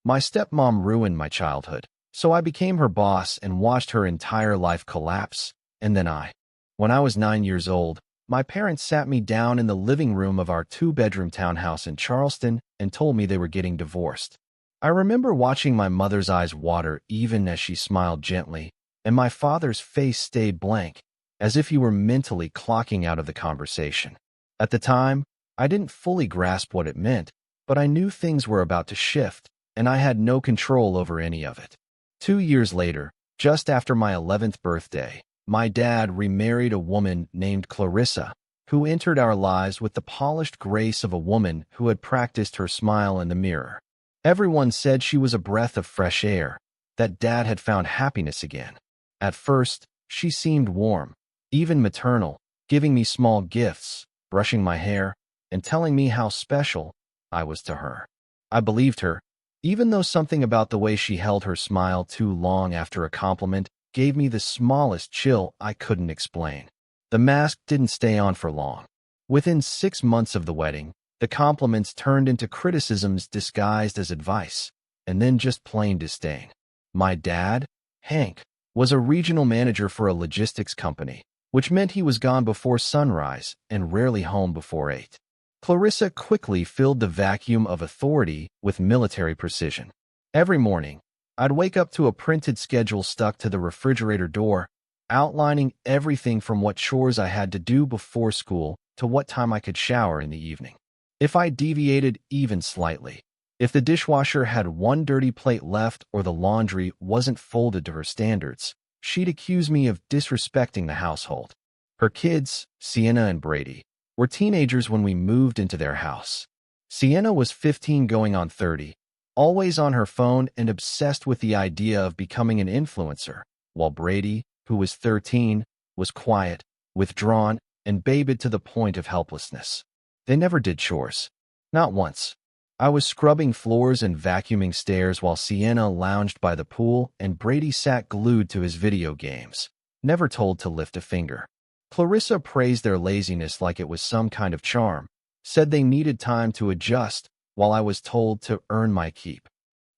My stepmom ruined my childhood, so I became her boss and watched her entire life collapse, and then I. When I was 9 years old, my parents sat me down in the living room of our two-bedroom townhouse in Charleston and told me they were getting divorced. I remember watching my mother's eyes water even as she smiled gently, and my father's face stayed blank, as if he were mentally clocking out of the conversation. At the time, I didn't fully grasp what it meant, but I knew things were about to shift, and I had no control over any of it. 2 years later, just after my 11th birthday, my dad remarried a woman named Clarissa, who entered our lives with the polished grace of a woman who had practiced her smile in the mirror. Everyone said she was a breath of fresh air, that Dad had found happiness again. At first, she seemed warm, even maternal, giving me small gifts, brushing my hair, and telling me how special I was to her. I believed her, even though something about the way she held her smile too long after a compliment gave me the smallest chill I couldn't explain. The mask didn't stay on for long. Within 6 months of the wedding, the compliments turned into criticisms disguised as advice, and then just plain disdain. My dad, Hank, was a regional manager for a logistics company, which meant he was gone before sunrise and rarely home before 8. Clarissa quickly filled the vacuum of authority with military precision. Every morning, I'd wake up to a printed schedule stuck to the refrigerator door, outlining everything from what chores I had to do before school to what time I could shower in the evening. If I deviated even slightly, if the dishwasher had one dirty plate left or the laundry wasn't folded to her standards, she'd accuse me of disrespecting the household. Her kids, Sienna and Brady, were teenagers when we moved into their house. Sienna was 15 going on 30, always on her phone and obsessed with the idea of becoming an influencer, while Brady, who was 13, was quiet, withdrawn, and babied to the point of helplessness. They never did chores. Not once. I was scrubbing floors and vacuuming stairs while Sienna lounged by the pool and Brady sat glued to his video games, never told to lift a finger. Clarissa praised their laziness like it was some kind of charm, said they needed time to adjust, while I was told to earn my keep.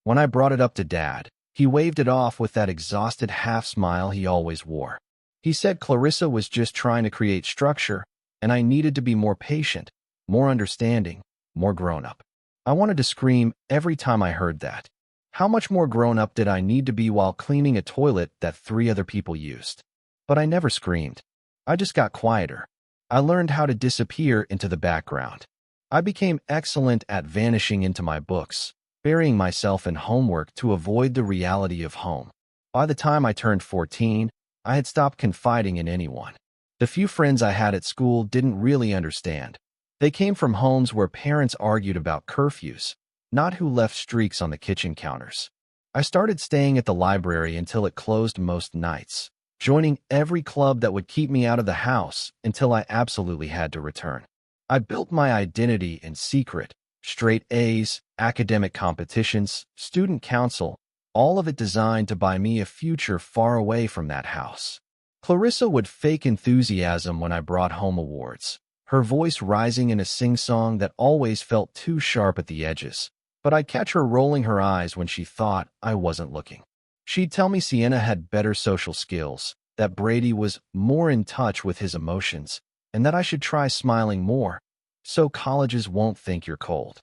When I brought it up to Dad, he waved it off with that exhausted half-smile he always wore. He said Clarissa was just trying to create structure, and I needed to be more patient, more understanding, more grown-up. I wanted to scream every time I heard that. How much more grown-up did I need to be while cleaning a toilet that 3 other people used? But I never screamed. I just got quieter. I learned how to disappear into the background. I became excellent at vanishing into my books, burying myself in homework to avoid the reality of home. By the time I turned 14, I had stopped confiding in anyone. The few friends I had at school didn't really understand. They came from homes where parents argued about curfews, not who left streaks on the kitchen counters. I started staying at the library until it closed most nights, joining every club that would keep me out of the house until I absolutely had to return. I built my identity in secret, straight A's, academic competitions, student council, all of it designed to buy me a future far away from that house. Clarissa would fake enthusiasm when I brought home awards, her voice rising in a sing-song that always felt too sharp at the edges, but I'd catch her rolling her eyes when she thought I wasn't looking. She'd tell me Sienna had better social skills, that Brady was more in touch with his emotions, and that I should try smiling more, so colleges won't think you're cold.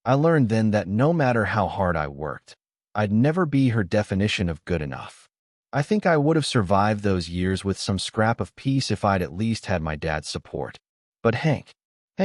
I learned then that no matter how hard I worked, I'd never be her definition of good enough. I think I would have survived those years with some scrap of peace if I'd at least had my dad's support. But Hank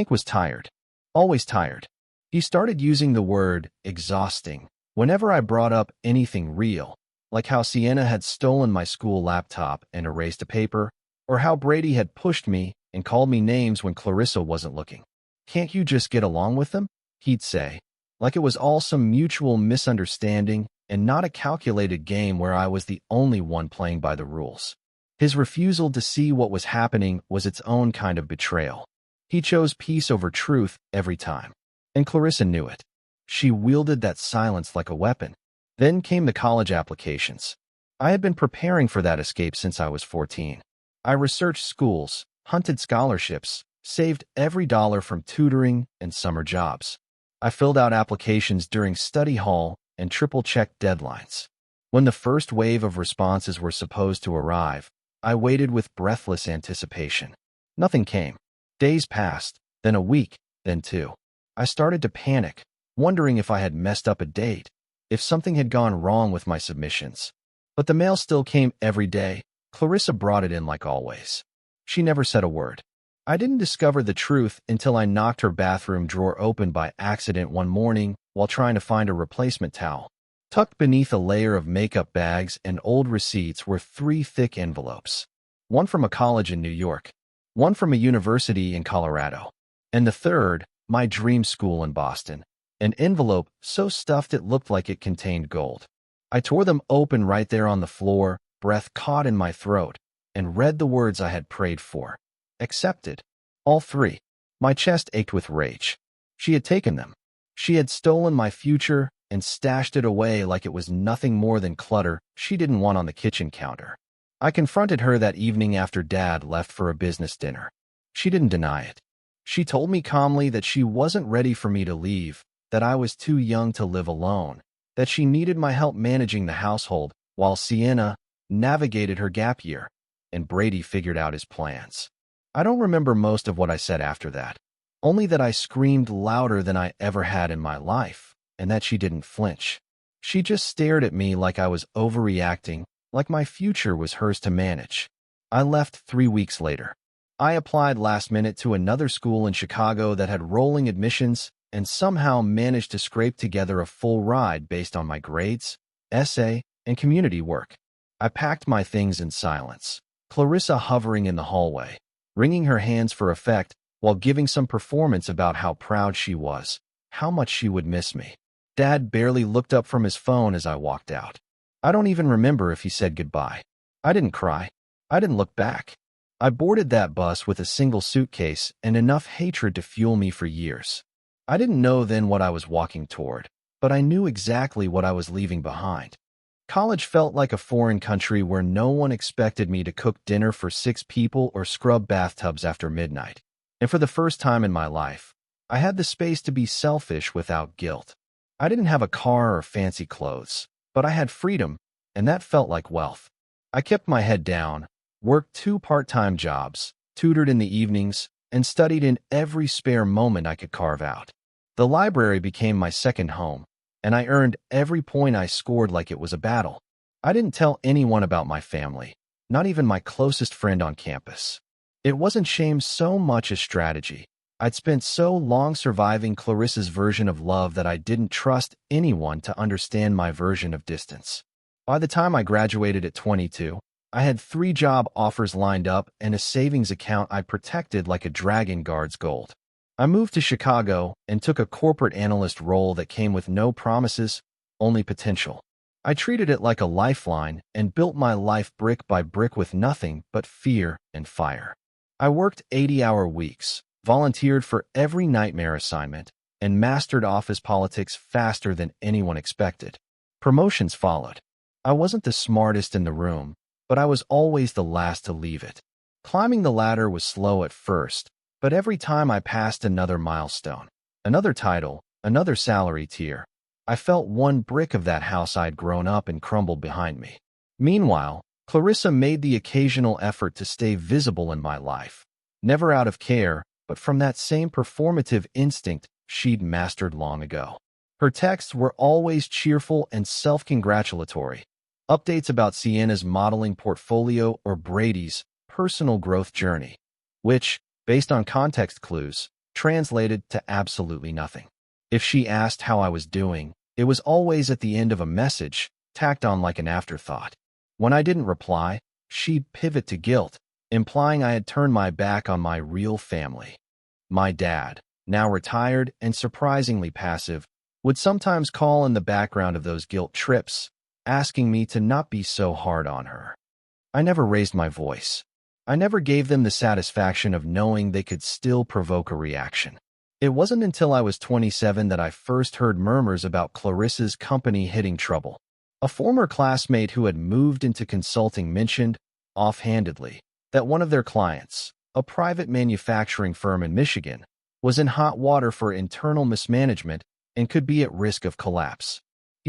was tired. Always tired. He started using the word exhausting whenever I brought up anything real, like how Sienna had stolen my school laptop and erased a paper, or how Brady had pushed me and called me names when Clarissa wasn't looking. "Can't you just get along with them?" he'd say, like it was all some mutual misunderstanding and not a calculated game where I was the only one playing by the rules. His refusal to see what was happening was its own kind of betrayal. He chose peace over truth every time, and Clarissa knew it. She wielded that silence like a weapon. Then came the college applications. I had been preparing for that escape since I was 14. I researched schools, hunted scholarships, saved every dollar from tutoring and summer jobs. I filled out applications during study hall and triple-checked deadlines. When the first wave of responses were supposed to arrive, I waited with breathless anticipation. Nothing came. Days passed, then a week, then two. I started to panic, wondering if I had messed up a date, if something had gone wrong with my submissions. But the mail still came every day. Clarissa brought it in like always. She never said a word. I didn't discover the truth until I knocked her bathroom drawer open by accident one morning while trying to find a replacement towel. Tucked beneath a layer of makeup bags and old receipts were 3 thick envelopes. One from a college in New York, one from a university in Colorado, and the third, my dream school in Boston. An envelope so stuffed it looked like it contained gold. I tore them open right there on the floor, breath caught in my throat, and read the words I had prayed for. Accepted. All 3. My chest ached with rage. She had taken them. She had stolen my future and stashed it away like it was nothing more than clutter she didn't want on the kitchen counter. I confronted her that evening after Dad left for a business dinner. She didn't deny it. She told me calmly that she wasn't ready for me to leave, that I was too young to live alone, that she needed my help managing the household while Sienna navigated her gap year, and Brady figured out his plans. I don't remember most of what I said after that, only that I screamed louder than I ever had in my life, and that she didn't flinch. She just stared at me like I was overreacting, like my future was hers to manage. I left 3 weeks later. I applied last minute to another school in Chicago that had rolling admissions and somehow managed to scrape together a full ride based on my grades, essay, and community work. I packed my things in silence, Clarissa hovering in the hallway, wringing her hands for effect while giving some performance about how proud she was, how much she would miss me. Dad barely looked up from his phone as I walked out. I don't even remember if he said goodbye. I didn't cry. I didn't look back. I boarded that bus with a single suitcase and enough hatred to fuel me for years. I didn't know then what I was walking toward, but I knew exactly what I was leaving behind. College felt like a foreign country where no one expected me to cook dinner for 6 people or scrub bathtubs after midnight. And for the first time in my life, I had the space to be selfish without guilt. I didn't have a car or fancy clothes, but I had freedom, and that felt like wealth. I kept my head down, worked 2 part-time jobs, tutored in the evenings, and studied in every spare moment I could carve out. The library became my second home, and I earned every point I scored like it was a battle. I didn't tell anyone about my family, not even my closest friend on campus. It wasn't shame so much as strategy. I'd spent so long surviving Clarissa's version of love that I didn't trust anyone to understand my version of distance. By the time I graduated at 22, I had 3 job offers lined up and a savings account I protected like a dragon guards gold. I moved to Chicago and took a corporate analyst role that came with no promises, only potential. I treated it like a lifeline and built my life brick by brick with nothing but fear and fire. I worked 80-hour weeks, volunteered for every nightmare assignment, and mastered office politics faster than anyone expected. Promotions followed. I wasn't the smartest in the room, but I was always the last to leave it. Climbing the ladder was slow at first, but every time I passed another milestone, another title, another salary tier, I felt one brick of that house I'd grown up and crumbled behind me. Meanwhile, Clarissa made the occasional effort to stay visible in my life, never out of care, but from that same performative instinct she'd mastered long ago. Her texts were always cheerful and self-congratulatory. Updates about Sienna's modeling portfolio or Brady's personal growth journey, which, based on context clues, translated to absolutely nothing. If she asked how I was doing, it was always at the end of a message, tacked on like an afterthought. When I didn't reply, she'd pivot to guilt, implying I had turned my back on my real family. My dad, now retired and surprisingly passive, would sometimes call in the background of those guilt trips, asking me to not be so hard on her. I never raised my voice. I never gave them the satisfaction of knowing they could still provoke a reaction. It wasn't until I was 27 that I first heard murmurs about Clarissa's company hitting trouble. A former classmate who had moved into consulting mentioned, offhandedly, that one of their clients, a private manufacturing firm in Michigan, was in hot water for internal mismanagement and could be at risk of collapse.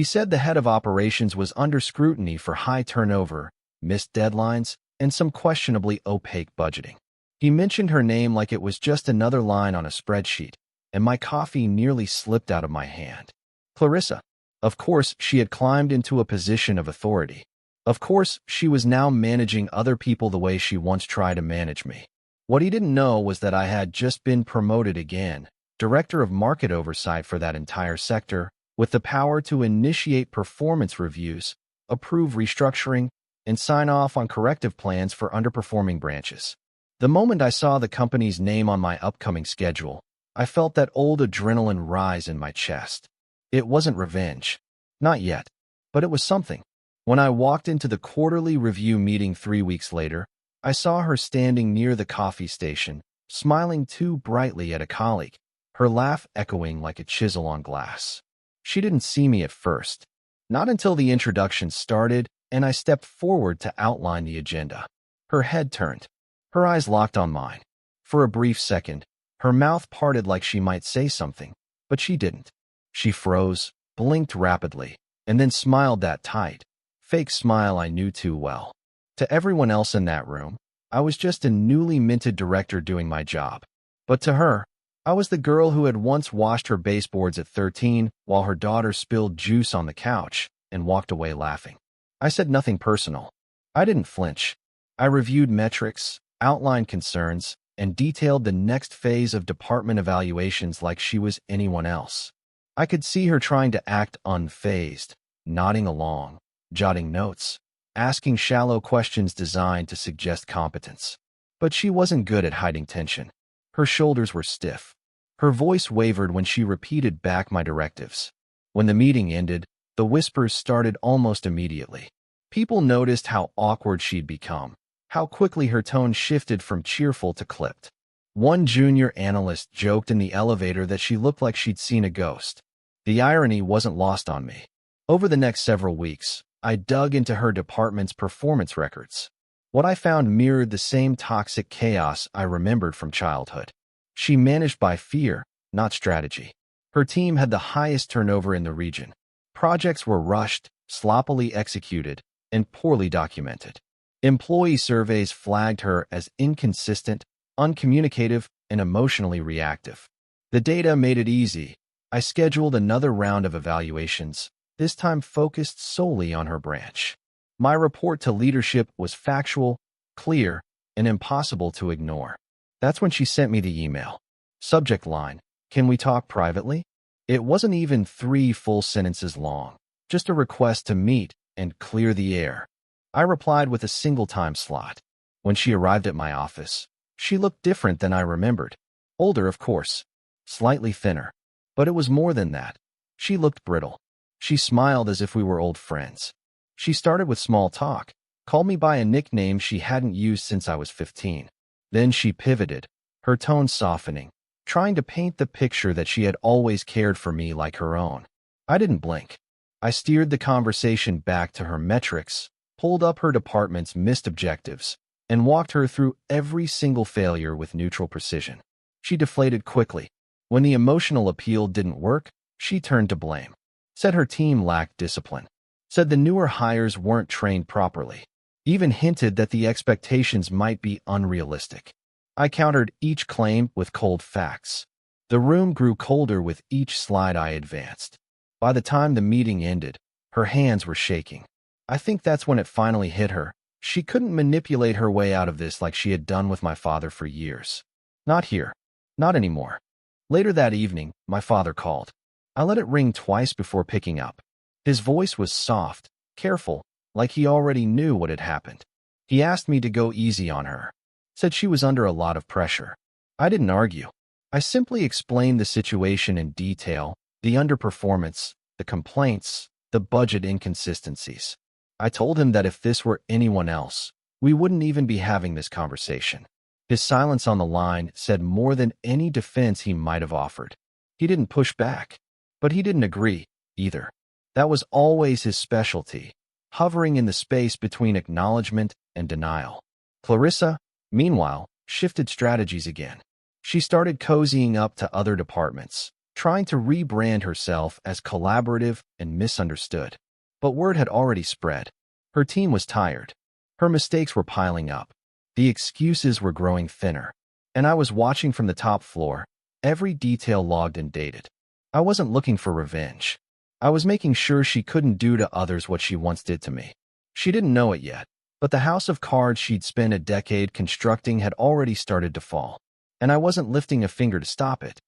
He said the head of operations was under scrutiny for high turnover, missed deadlines, and some questionably opaque budgeting. He mentioned her name like it was just another line on a spreadsheet, and my coffee nearly slipped out of my hand. Clarissa. Of course, she had climbed into a position of authority. Of course, she was now managing other people the way she once tried to manage me. What he didn't know was that I had just been promoted again, director of market oversight for that entire sector, with the power to initiate performance reviews, approve restructuring, and sign off on corrective plans for underperforming branches. The moment I saw the company's name on my upcoming schedule, I felt that old adrenaline rise in my chest. It wasn't revenge. Not yet. But it was something. When I walked into the quarterly review meeting 3 weeks later, I saw her standing near the coffee station, smiling too brightly at a colleague, her laugh echoing like a chisel on glass. She didn't see me at first. Not until the introduction started and I stepped forward to outline the agenda. Her head turned. Her eyes locked on mine. For a brief second, her mouth parted like she might say something, but she didn't. She froze, blinked rapidly, and then smiled that tight, fake smile I knew too well. To everyone else in that room, I was just a newly minted director doing my job. But to her, I was the girl who had once washed her baseboards at 13 while her daughter spilled juice on the couch and walked away laughing. I said nothing personal. I didn't flinch. I reviewed metrics, outlined concerns, and detailed the next phase of department evaluations like she was anyone else. I could see her trying to act unfazed, nodding along, jotting notes, asking shallow questions designed to suggest competence. But she wasn't good at hiding tension. Her shoulders were stiff. Her voice wavered when she repeated back my directives. When the meeting ended, the whispers started almost immediately. People noticed how awkward she'd become, how quickly her tone shifted from cheerful to clipped. One junior analyst joked in the elevator that she looked like she'd seen a ghost. The irony wasn't lost on me. Over the next several weeks, I dug into her department's performance records. What I found mirrored the same toxic chaos I remembered from childhood. She managed by fear, not strategy. Her team had the highest turnover in the region. Projects were rushed, sloppily executed, and poorly documented. Employee surveys flagged her as inconsistent, uncommunicative, and emotionally reactive. The data made it easy. I scheduled another round of evaluations, this time focused solely on her branch. My report to leadership was factual, clear, and impossible to ignore. That's when she sent me the email. Subject line, "Can we talk privately?" It wasn't even 3 full sentences long, just a request to meet and clear the air. I replied with a single time slot. When she arrived at my office, she looked different than I remembered. Older, of course, slightly thinner. But it was more than that. She looked brittle. She smiled as if we were old friends. She started with small talk, called me by a nickname she hadn't used since I was 15. Then she pivoted, her tone softening, trying to paint the picture that she had always cared for me like her own. I didn't blink. I steered the conversation back to her metrics, pulled up her department's missed objectives, and walked her through every single failure with neutral precision. She deflated quickly. When the emotional appeal didn't work, she turned to blame. Said her team lacked discipline. Said the newer hires weren't trained properly. Even hinted that the expectations might be unrealistic. I countered each claim with cold facts. The room grew colder with each slide I advanced. By the time the meeting ended, her hands were shaking. I think that's when it finally hit her. She couldn't manipulate her way out of this like she had done with my father for years. Not here. Not anymore. Later that evening, my father called. I let it ring twice before picking up. His voice was soft, careful, like he already knew what had happened. He asked me to go easy on her. Said she was under a lot of pressure. I didn't argue. I simply explained the situation in detail, the underperformance, the complaints, the budget inconsistencies. I told him that if this were anyone else, we wouldn't even be having this conversation. His silence on the line said more than any defense he might have offered. He didn't push back, but he didn't agree, either. That was always his specialty, hovering in the space between acknowledgement and denial. Clarissa, meanwhile, shifted strategies again. She started cozying up to other departments, trying to rebrand herself as collaborative and misunderstood. But word had already spread. Her team was tired. Her mistakes were piling up. The excuses were growing thinner. And I was watching from the top floor, every detail logged and dated. I wasn't looking for revenge. I was making sure she couldn't do to others what she once did to me. She didn't know it yet, but the house of cards she'd spent a decade constructing had already started to fall, and I wasn't lifting a finger to stop it.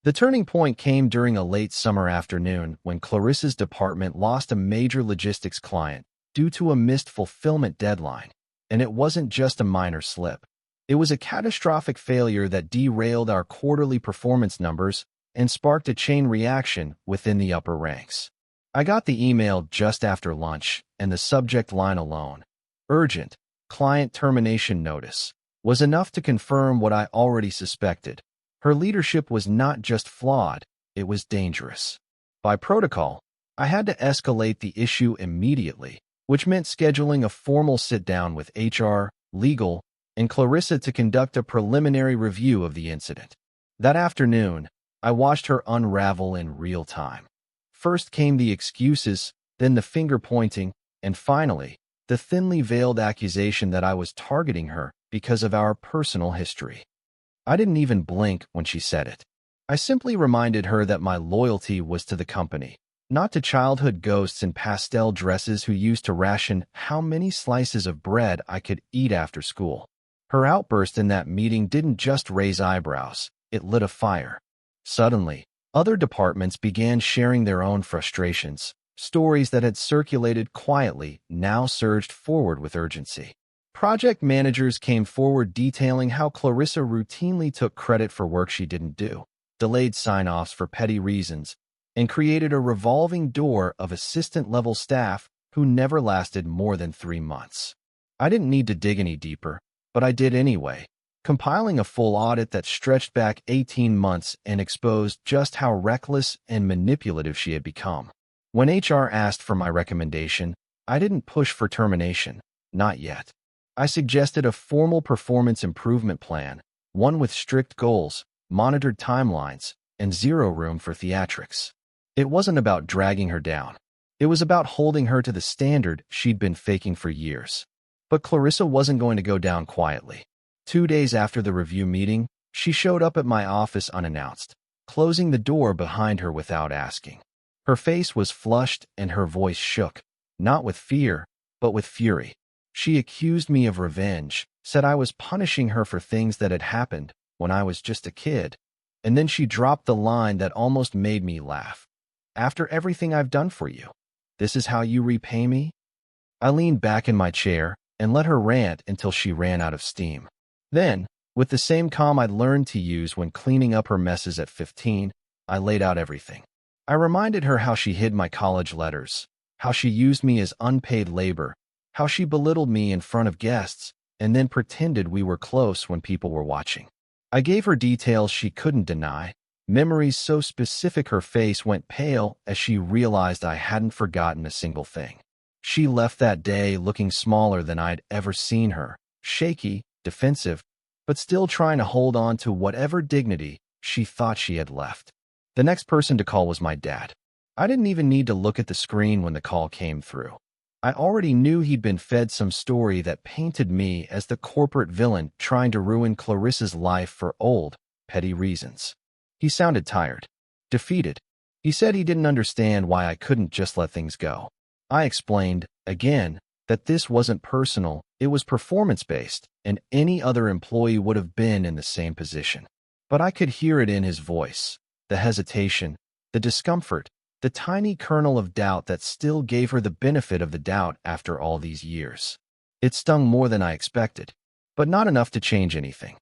The turning point came during a late summer afternoon when Clarissa's department lost a major logistics client due to a missed fulfillment deadline, and it wasn't just a minor slip. It was a catastrophic failure that derailed our quarterly performance numbers and sparked a chain reaction within the upper ranks. I got the email just after lunch, and the subject line alone, urgent, client termination notice, was enough to confirm what I already suspected. Her leadership was not just flawed, it was dangerous. By protocol, I had to escalate the issue immediately, which meant scheduling a formal sit-down with HR, legal, and Clarissa to conduct a preliminary review of the incident. That afternoon, I watched her unravel in real time. First came the excuses, then the finger-pointing, and finally, the thinly veiled accusation that I was targeting her because of our personal history. I didn't even blink when she said it. I simply reminded her that my loyalty was to the company, not to childhood ghosts in pastel dresses who used to ration how many slices of bread I could eat after school. Her outburst in that meeting didn't just raise eyebrows, it lit a fire. Suddenly, other departments began sharing their own frustrations. Stories that had circulated quietly now surged forward with urgency. Project managers came forward detailing how Clarissa routinely took credit for work she didn't do, delayed sign-offs for petty reasons, and created a revolving door of assistant-level staff who never lasted more than 3 months. I didn't need to dig any deeper, but I did anyway, compiling a full audit that stretched back 18 months and exposed just how reckless and manipulative she had become. When HR asked for my recommendation, I didn't push for termination, not yet. I suggested a formal performance improvement plan, one with strict goals, monitored timelines, and zero room for theatrics. It wasn't about dragging her down. It was about holding her to the standard she'd been faking for years. But Clarissa wasn't going to go down quietly. 2 days after the review meeting, she showed up at my office unannounced, closing the door behind her without asking. Her face was flushed and her voice shook, not with fear, but with fury. She accused me of revenge, said I was punishing her for things that had happened when I was just a kid, and then she dropped the line that almost made me laugh. After everything I've done for you, this is how you repay me? I leaned back in my chair and let her rant until she ran out of steam. Then, with the same calm I'd learned to use when cleaning up her messes at 15, I laid out everything. I reminded her how she hid my college letters, how she used me as unpaid labor, how she belittled me in front of guests, and then pretended we were close when people were watching. I gave her details she couldn't deny, memories so specific her face went pale as she realized I hadn't forgotten a single thing. She left that day looking smaller than I'd ever seen her, shaky, defensive, but still trying to hold on to whatever dignity she thought she had left. The next person to call was my dad. I didn't even need to look at the screen when the call came through. I already knew he'd been fed some story that painted me as the corporate villain trying to ruin Clarissa's life for old, petty reasons. He sounded tired, defeated. He said he didn't understand why I couldn't just let things go. I explained, again, that this wasn't personal, it was performance-based, and any other employee would have been in the same position. But I could hear it in his voice, the hesitation, the discomfort, the tiny kernel of doubt that still gave her the benefit of the doubt after all these years. It stung more than I expected, but not enough to change anything.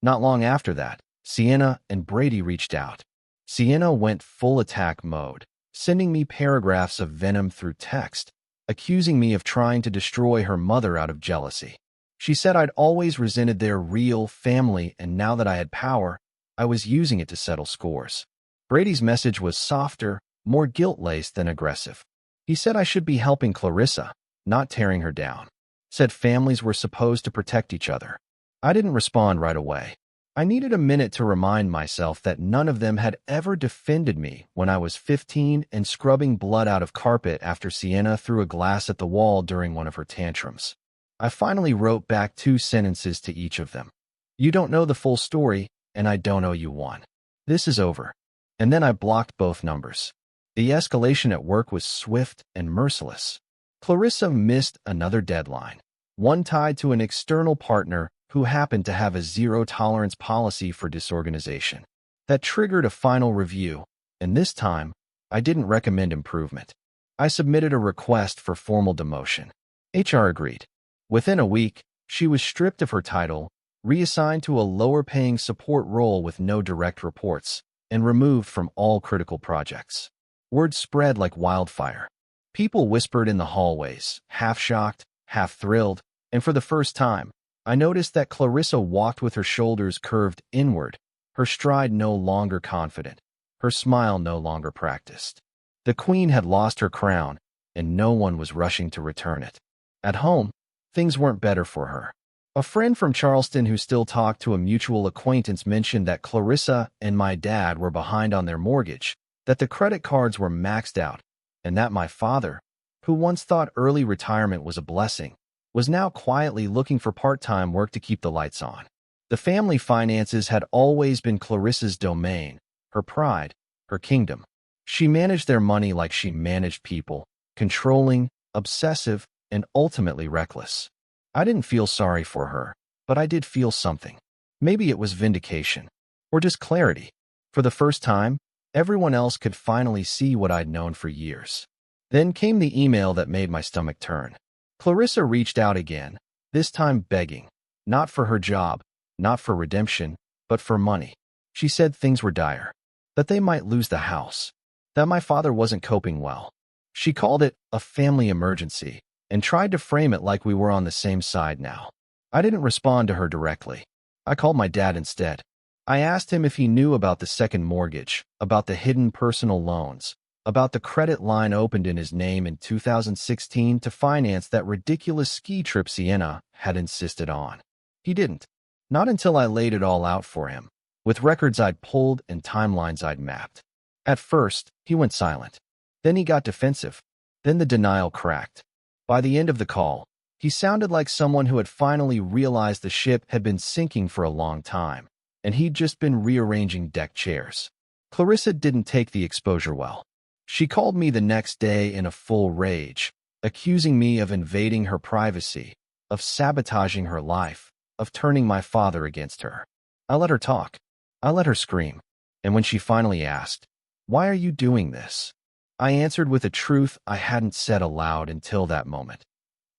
Not long after that, Sienna and Brady reached out. Sienna went full attack mode, sending me paragraphs of venom through text, accusing me of trying to destroy her mother out of jealousy. She said I'd always resented their real family, and now that I had power, I was using it to settle scores. Brady's message was softer, more guilt-laced than aggressive. He said I should be helping Clarissa, not tearing her down. Said families were supposed to protect each other. I didn't respond right away. I needed a minute to remind myself that none of them had ever defended me when I was 15 and scrubbing blood out of carpet after Sienna threw a glass at the wall during one of her tantrums. I finally wrote back 2 sentences to each of them. You don't know the full story, and I don't owe you one. This is over. And then I blocked both numbers. The escalation at work was swift and merciless. Clarissa missed another deadline, one tied to an external partner who happened to have a zero-tolerance policy for disorganization. That triggered a final review, and this time, I didn't recommend improvement. I submitted a request for formal demotion. HR agreed. Within a week, she was stripped of her title, reassigned to a lower-paying support role with no direct reports, and removed from all critical projects. Word spread like wildfire. People whispered in the hallways, half shocked, half thrilled, and for the first time, I noticed that Clarissa walked with her shoulders curved inward, her stride no longer confident, her smile no longer practiced. The queen had lost her crown, and no one was rushing to return it. At home, things weren't better for her. A friend from Charleston who still talked to a mutual acquaintance mentioned that Clarissa and my dad were behind on their mortgage, that the credit cards were maxed out, and that my father, who once thought early retirement was a blessing, was now quietly looking for part-time work to keep the lights on. The family finances had always been Clarissa's domain, her pride, her kingdom. She managed their money like she managed people, controlling, obsessive, and ultimately reckless. I didn't feel sorry for her, but I did feel something. Maybe it was vindication, or just clarity. For the first time, everyone else could finally see what I'd known for years. Then came the email that made my stomach turn. Clarissa reached out again, this time begging, not for her job, not for redemption, but for money. She said things were dire, that they might lose the house, that my father wasn't coping well. She called it a family emergency and tried to frame it like we were on the same side now. I didn't respond to her directly. I called my dad instead. I asked him if he knew about the second mortgage, about the hidden personal loans, about the credit line opened in his name in 2016 to finance that ridiculous ski trip Sienna had insisted on. He didn't. Not until I laid it all out for him, with records I'd pulled and timelines I'd mapped. At first, he went silent. Then he got defensive. Then the denial cracked. By the end of the call, he sounded like someone who had finally realized the ship had been sinking for a long time, and he'd just been rearranging deck chairs. Clarissa didn't take the exposure well. She called me the next day in a full rage, accusing me of invading her privacy, of sabotaging her life, of turning my father against her. I let her talk. I let her scream. And when she finally asked, "Why are you doing this?" I answered with a truth I hadn't said aloud until that moment.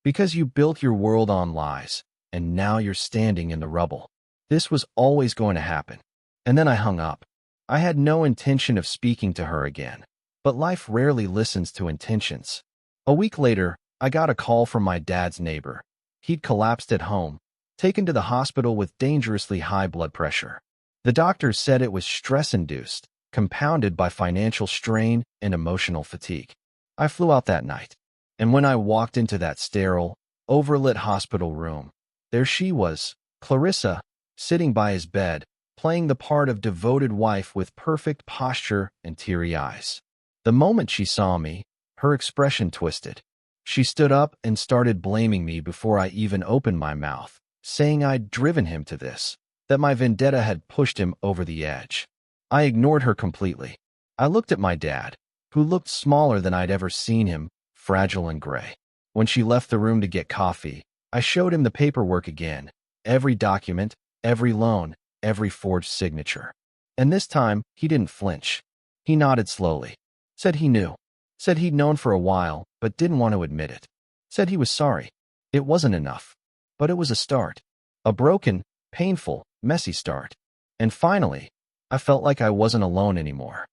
Because you built your world on lies, and now you're standing in the rubble. This was always going to happen. And then I hung up. I had no intention of speaking to her again. But life rarely listens to intentions. A week later, I got a call from my dad's neighbor. He'd collapsed at home, taken to the hospital with dangerously high blood pressure. The doctors said it was stress-induced, compounded by financial strain and emotional fatigue. I flew out that night, and when I walked into that sterile, overlit hospital room, there she was, Clarissa, sitting by his bed, playing the part of devoted wife with perfect posture and teary eyes. The moment she saw me, her expression twisted. She stood up and started blaming me before I even opened my mouth, saying I'd driven him to this, that my vendetta had pushed him over the edge. I ignored her completely. I looked at my dad, who looked smaller than I'd ever seen him, fragile and gray. When she left the room to get coffee, I showed him the paperwork again, every document, every loan, every forged signature. And this time, he didn't flinch. He nodded slowly. Said he knew. Said he'd known for a while, but didn't want to admit it. Said he was sorry. It wasn't enough. But it was a start. A broken, painful, messy start. And finally, I felt like I wasn't alone anymore.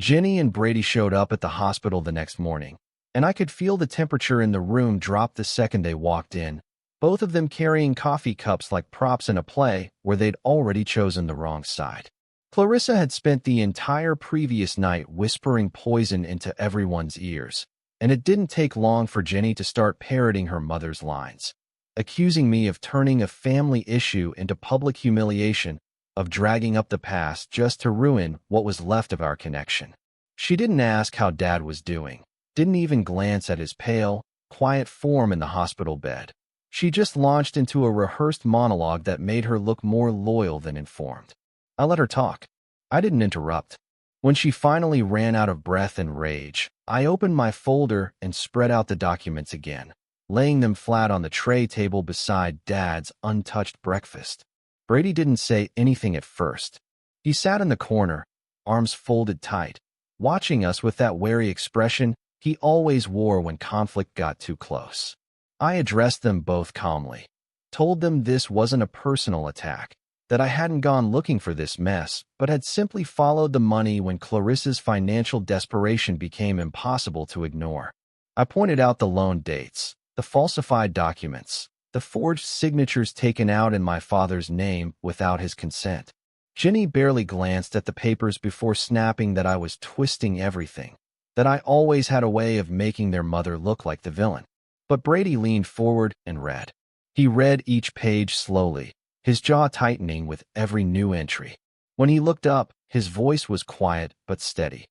Jenny and Brady showed up at the hospital the next morning, and I could feel the temperature in the room drop the second they walked in, both of them carrying coffee cups like props in a play where they'd already chosen the wrong side. Clarissa had spent the entire previous night whispering poison into everyone's ears, and it didn't take long for Jenny to start parroting her mother's lines, accusing me of turning a family issue into public humiliation of dragging up the past just to ruin what was left of our connection. She didn't ask how Dad was doing, didn't even glance at his pale, quiet form in the hospital bed. She just launched into a rehearsed monologue that made her look more loyal than informed. I let her talk. I didn't interrupt. When she finally ran out of breath and rage, I opened my folder and spread out the documents again, laying them flat on the tray table beside Dad's untouched breakfast. Brady didn't say anything at first. He sat in the corner, arms folded tight, watching us with that wary expression he always wore when conflict got too close. I addressed them both calmly, told them this wasn't a personal attack, that I hadn't gone looking for this mess, but had simply followed the money when Clarissa's financial desperation became impossible to ignore. I pointed out the loan dates, the falsified documents, the forged signatures taken out in my father's name without his consent. Ginny barely glanced at the papers before snapping that I was twisting everything, that I always had a way of making their mother look like the villain. But Brady leaned forward and read. He read each page slowly, his jaw tightening with every new entry. When he looked up, his voice was quiet but steady.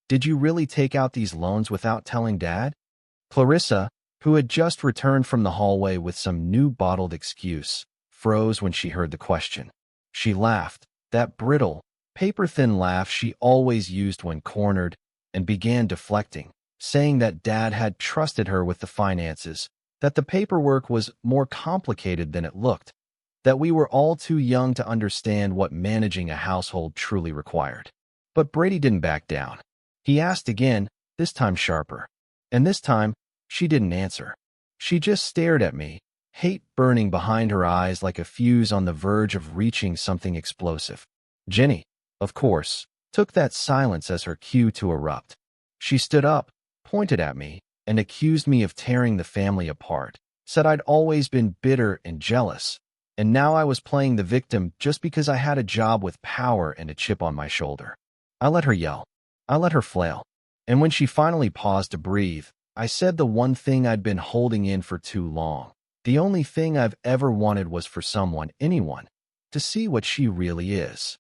"Did you really take out these loans without telling Dad?" Clarissa, who had just returned from the hallway with some new bottled excuse, froze when she heard the question. She laughed, that brittle, paper-thin laugh she always used when cornered, and began deflecting, saying that Dad had trusted her with the finances, that the paperwork was more complicated than it looked, that we were all too young to understand what managing a household truly required. But Brady didn't back down. He asked again, this time sharper. And this time, she didn't answer. She just stared at me, hate burning behind her eyes like a fuse on the verge of reaching something explosive. Ginny, of course, took that silence as her cue to erupt. She stood up, pointed at me, and accused me of tearing the family apart, said I'd always been bitter and jealous, and now I was playing the victim just because I had a job with power and a chip on my shoulder. I let her yell. I let her flail. And when she finally paused to breathe, I said the one thing I'd been holding in for too long. The only thing I've ever wanted was for someone, anyone, to see what she really is.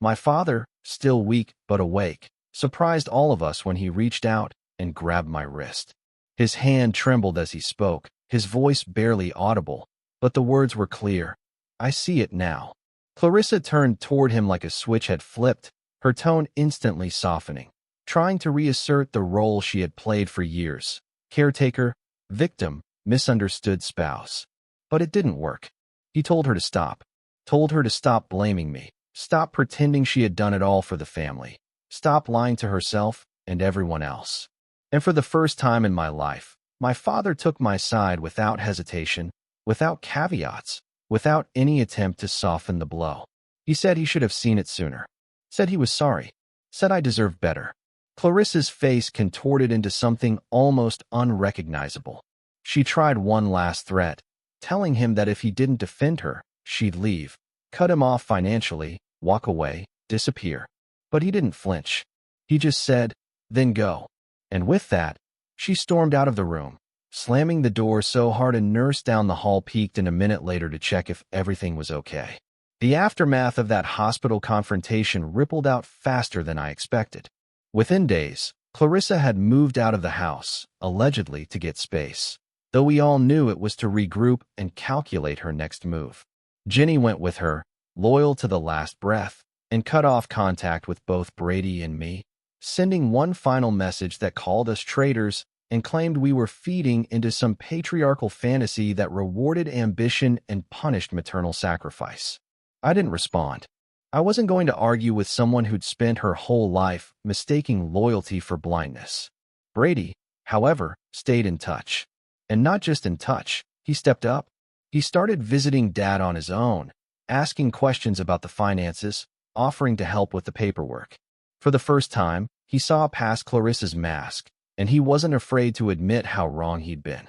My father, still weak but awake, surprised all of us when he reached out and grabbed my wrist. His hand trembled as he spoke, his voice barely audible, but the words were clear. I see it now. Clarissa turned toward him like a switch had flipped, her tone instantly softening, trying to reassert the role she had played for years. Caretaker, victim, misunderstood spouse. But it didn't work. He told her to stop. Told her to stop blaming me. Stop pretending she had done it all for the family. Stop lying to herself and everyone else. And for the first time in my life, my father took my side without hesitation, without caveats, without any attempt to soften the blow. He said he should have seen it sooner. Said he was sorry. Said I deserved better. Clarissa's face contorted into something almost unrecognizable. She tried one last threat, telling him that if he didn't defend her, she'd leave, cut him off financially, walk away, disappear. But he didn't flinch. He just said, then go. And with that, she stormed out of the room, slamming the door so hard a nurse down the hall peeked in a minute later to check if everything was okay. The aftermath of that hospital confrontation rippled out faster than I expected. Within days, Clarissa had moved out of the house, allegedly to get space, though we all knew it was to regroup and calculate her next move. Ginny went with her, loyal to the last breath, and cut off contact with both Brady and me, sending one final message that called us traitors and claimed we were feeding into some patriarchal fantasy that rewarded ambition and punished maternal sacrifice. I didn't respond. I wasn't going to argue with someone who'd spent her whole life mistaking loyalty for blindness. Brady, however, stayed in touch. And not just in touch, he stepped up. He started visiting Dad on his own, asking questions about the finances, offering to help with the paperwork. For the first time, he saw past Clarissa's mask, and he wasn't afraid to admit how wrong he'd been.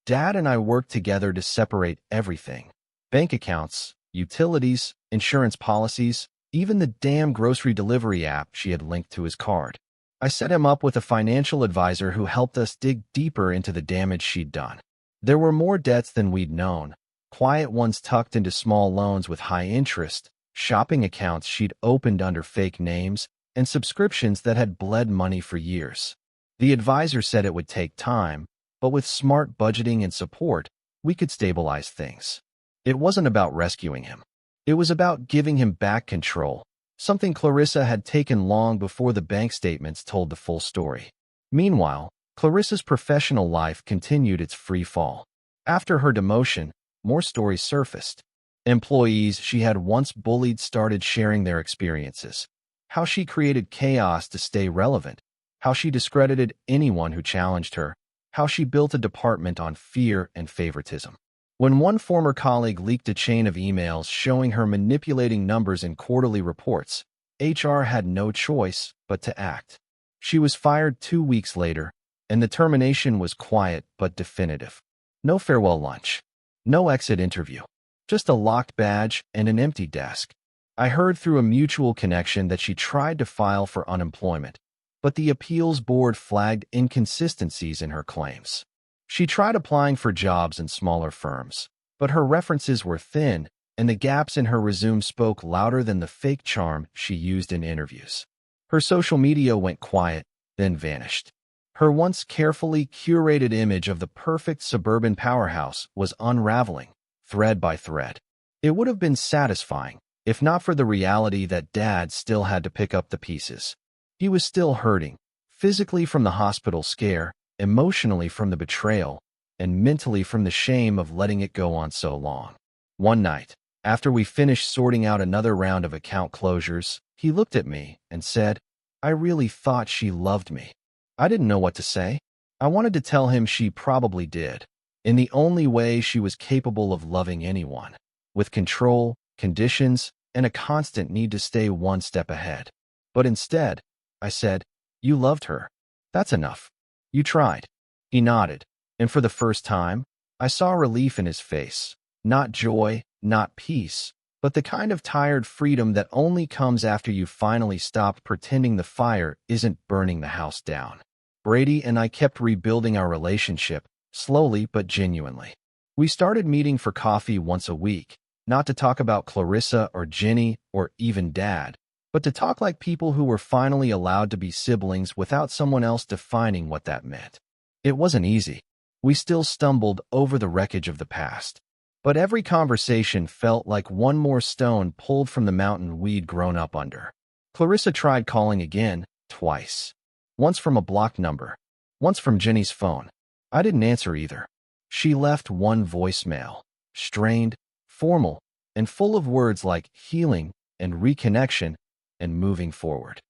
Dad and I worked together to separate everything. Bank accounts, utilities, insurance policies, even the damn grocery delivery app she had linked to his card. I set him up with a financial advisor who helped us dig deeper into the damage she'd done. There were more debts than we'd known, quiet ones tucked into small loans with high interest, shopping accounts she'd opened under fake names, and subscriptions that had bled money for years. The advisor said it would take time, but with smart budgeting and support, we could stabilize things. It wasn't about rescuing him. It was about giving him back control, something Clarissa had taken long before the bank statements told the full story. Meanwhile, Clarissa's professional life continued its free fall. After her demotion, more stories surfaced. Employees she had once bullied started sharing their experiences. How she created chaos to stay relevant. How she discredited anyone who challenged her. How she built a department on fear and favoritism. When one former colleague leaked a chain of emails showing her manipulating numbers in quarterly reports, HR had no choice but to act. She was fired 2 weeks later, and the termination was quiet but definitive. No farewell lunch. No exit interview. Just a locked badge and an empty desk. I heard through a mutual connection that she tried to file for unemployment, but the appeals board flagged inconsistencies in her claims. She tried applying for jobs in smaller firms, but her references were thin, and the gaps in her resume spoke louder than the fake charm she used in interviews. Her social media went quiet, then vanished. Her once carefully curated image of the perfect suburban powerhouse was unraveling, thread by thread. It would have been satisfying, if not for the reality that Dad still had to pick up the pieces. He was still hurting, physically from the hospital scare, emotionally from the betrayal, and mentally from the shame of letting it go on so long. One night, after we finished sorting out another round of account closures, he looked at me and said, "I really thought she loved me." I didn't know what to say. I wanted to tell him she probably did, in the only way she was capable of loving anyone, with control, conditions, and a constant need to stay one step ahead. But instead, I said, "You loved her. That's enough. You tried." He nodded, and for the first time, I saw relief in his face. Not joy, not peace, but the kind of tired freedom that only comes after you finally stopped pretending the fire isn't burning the house down. Brady and I kept rebuilding our relationship, slowly but genuinely. We started meeting for coffee once a week, not to talk about Clarissa or Jenny or even Dad, but to talk like people who were finally allowed to be siblings without someone else defining what that meant. It wasn't easy. We still stumbled over the wreckage of the past. But every conversation felt like one more stone pulled from the mountain we'd grown up under. Clarissa tried calling again, twice. Once from a blocked number, once from Jenny's phone. I didn't answer either. She left one voicemail, strained, formal, and full of words like healing and reconnection and moving forward.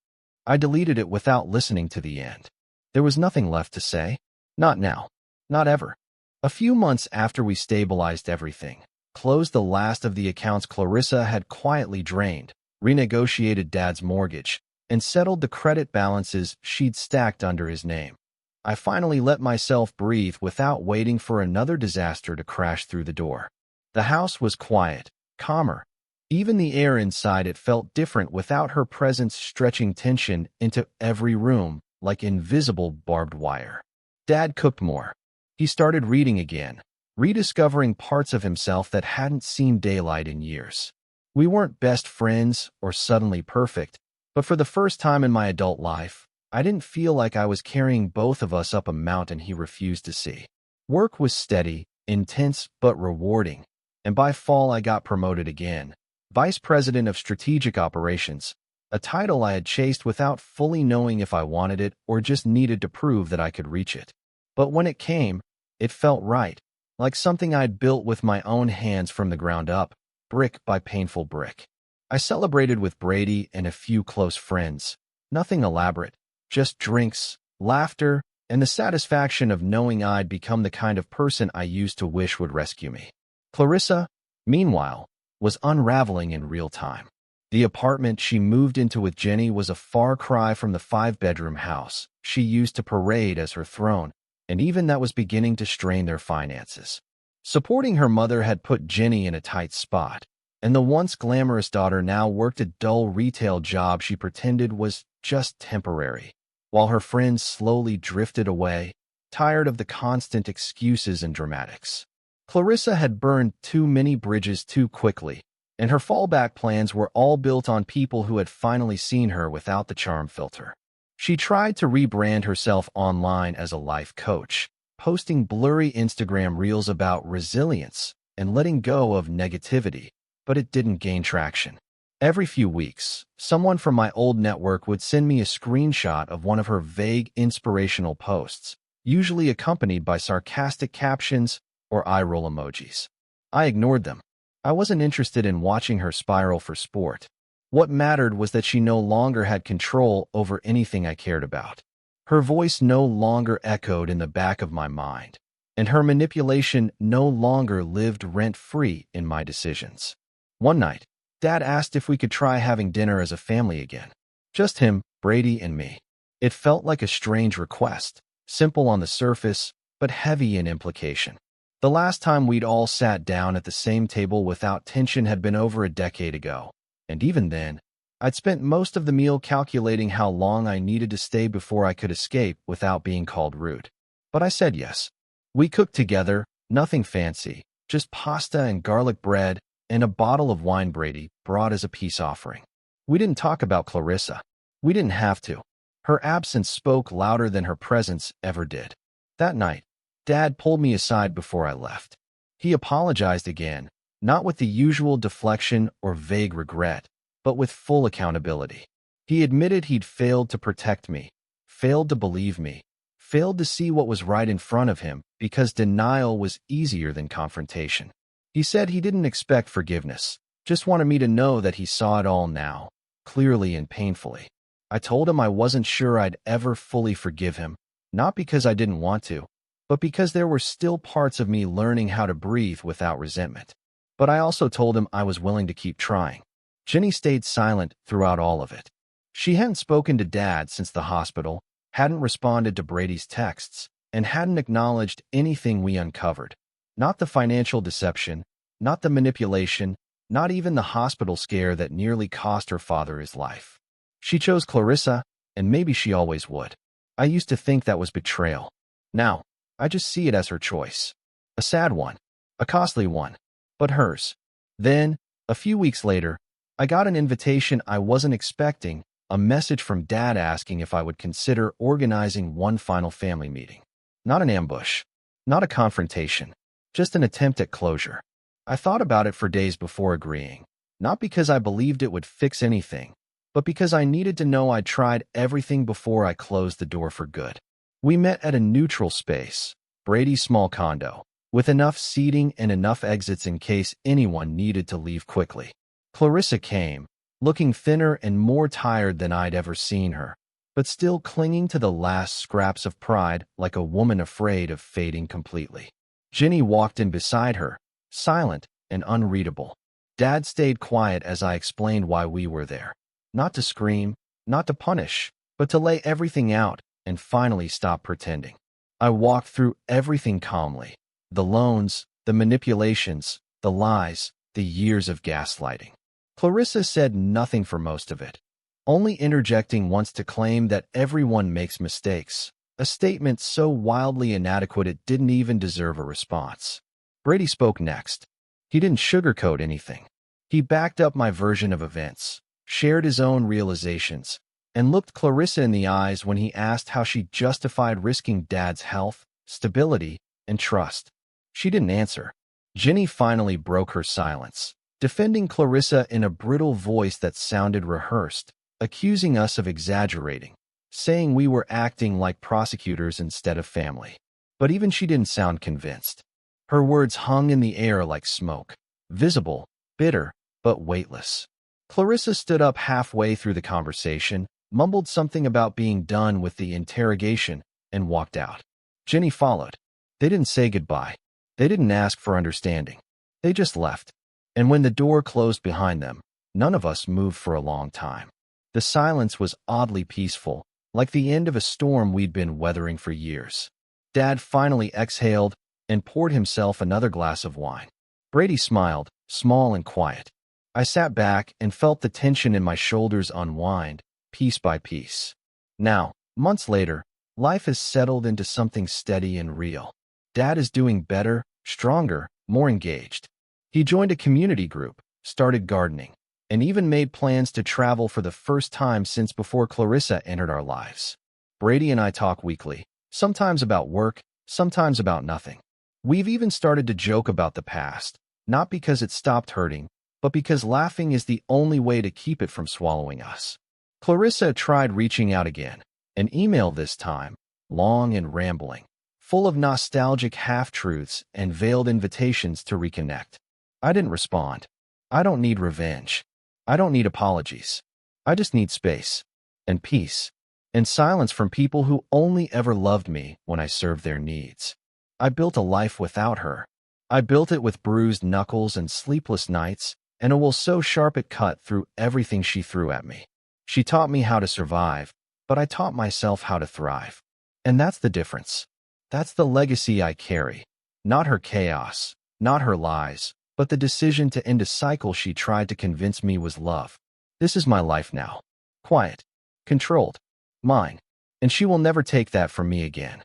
I deleted it without listening to the end. There was nothing left to say. Not now. Not ever. A few months after we stabilized everything, closed the last of the accounts Clarissa had quietly drained, renegotiated Dad's mortgage, and settled the credit balances she'd stacked under his name, I finally let myself breathe without waiting for another disaster to crash through the door. The house was quiet, calmer. Even the air inside it felt different without her presence stretching tension into every room like invisible barbed wire. Dad cooked more. He started reading again, rediscovering parts of himself that hadn't seen daylight in years. We weren't best friends or suddenly perfect, but for the first time in my adult life, I didn't feel like I was carrying both of us up a mountain he refused to see. Work was steady, intense, but rewarding, and by fall I got promoted again. Vice President of Strategic Operations, a title I had chased without fully knowing if I wanted it or just needed to prove that I could reach it. But when it came, it felt right, like something I'd built with my own hands from the ground up, brick by painful brick. I celebrated with Brady and a few close friends. Nothing elaborate, just drinks, laughter, and the satisfaction of knowing I'd become the kind of person I used to wish would rescue me. Clarissa, meanwhile, was unraveling in real time. The apartment she moved into with Jenny was a far cry from the 5-bedroom house she used to parade as her throne, and even that was beginning to strain their finances. Supporting her mother had put Jenny in a tight spot, and the once glamorous daughter now worked a dull retail job she pretended was just temporary, while her friends slowly drifted away, tired of the constant excuses and dramatics. Clarissa had burned too many bridges too quickly, and her fallback plans were all built on people who had finally seen her without the charm filter. She tried to rebrand herself online as a life coach, posting blurry Instagram reels about resilience and letting go of negativity, but it didn't gain traction. Every few weeks, someone from my old network would send me a screenshot of one of her vague inspirational posts, usually accompanied by sarcastic captions or eye-roll emojis. I ignored them. I wasn't interested in watching her spiral for sport. What mattered was that she no longer had control over anything I cared about. Her voice no longer echoed in the back of my mind, and her manipulation no longer lived rent-free in my decisions. One night, Dad asked if we could try having dinner as a family again. Just him, Brady, and me. It felt like a strange request, simple on the surface, but heavy in implication. The last time we'd all sat down at the same table without tension had been over a decade ago, and even then, I'd spent most of the meal calculating how long I needed to stay before I could escape without being called rude. But I said yes. We cooked together, nothing fancy, just pasta and garlic bread, and a bottle of wine Brady brought as a peace offering. We didn't talk about Clarissa. We didn't have to. Her absence spoke louder than her presence ever did. That night, Dad pulled me aside before I left. He apologized again, not with the usual deflection or vague regret, but with full accountability. He admitted he'd failed to protect me, failed to believe me, failed to see what was right in front of him because denial was easier than confrontation. He said he didn't expect forgiveness, just wanted me to know that he saw it all now, clearly and painfully. I told him I wasn't sure I'd ever fully forgive him, not because I didn't want to, but because there were still parts of me learning how to breathe without resentment. But I also told him I was willing to keep trying. Jenny stayed silent throughout all of it. She hadn't spoken to Dad since the hospital, hadn't responded to Brady's texts, and hadn't acknowledged anything we uncovered. Not the financial deception, not the manipulation, not even the hospital scare that nearly cost her father his life. She chose Clarissa, and maybe she always would. I used to think that was betrayal. Now, I just see it as her choice. A sad one, a costly one, but hers. Then, a few weeks later, I got an invitation I wasn't expecting, a message from Dad asking if I would consider organizing one final family meeting. Not an ambush, not a confrontation, just an attempt at closure. I thought about it for days before agreeing, not because I believed it would fix anything, but because I needed to know I'd tried everything before I closed the door for good. We met at a neutral space, Brady's small condo, with enough seating and enough exits in case anyone needed to leave quickly. Clarissa came, looking thinner and more tired than I'd ever seen her, but still clinging to the last scraps of pride like a woman afraid of fading completely. Jenny walked in beside her, silent and unreadable. Dad stayed quiet as I explained why we were there. Not to scream, not to punish, but to lay everything out and finally stop pretending. I walked through everything calmly. The loans, the manipulations, the lies, the years of gaslighting. Clarissa said nothing for most of it, only interjecting once to claim that everyone makes mistakes, a statement so wildly inadequate it didn't even deserve a response. Brady spoke next. He didn't sugarcoat anything. He backed up my version of events, shared his own realizations, and looked Clarissa in the eyes when he asked how she justified risking Dad's health, stability, and trust. She didn't answer. Jenny finally broke her silence, defending Clarissa in a brittle voice that sounded rehearsed, accusing us of exaggerating, saying we were acting like prosecutors instead of family. But even she didn't sound convinced. Her words hung in the air like smoke, visible, bitter, but weightless. Clarissa stood up halfway through the conversation, mumbled something about being done with the interrogation, and walked out. Jenny followed. They didn't say goodbye. They didn't ask for understanding. They just left. And when the door closed behind them, none of us moved for a long time. The silence was oddly peaceful, like the end of a storm we'd been weathering for years. Dad finally exhaled and poured himself another glass of wine. Brady smiled, small and quiet. I sat back and felt the tension in my shoulders unwind, piece by piece. Now, months later, life has settled into something steady and real. Dad is doing better, stronger, more engaged. He joined a community group, started gardening, and even made plans to travel for the first time since before Clarissa entered our lives. Brady and I talk weekly, sometimes about work, sometimes about nothing. We've even started to joke about the past, not because it stopped hurting, but because laughing is the only way to keep it from swallowing us. Clarissa tried reaching out again, an email this time, long and rambling, full of nostalgic half-truths and veiled invitations to reconnect. I didn't respond. I don't need revenge. I don't need apologies. I just need space and peace and silence from people who only ever loved me when I served their needs. I built a life without her. I built it with bruised knuckles and sleepless nights, and it will so sharp it cut through everything she threw at me. She taught me how to survive, but I taught myself how to thrive. And that's the difference. That's the legacy I carry. Not her chaos, not her lies, but the decision to end a cycle she tried to convince me was love. This is my life now. Quiet. Controlled. Mine. And she will never take that from me again.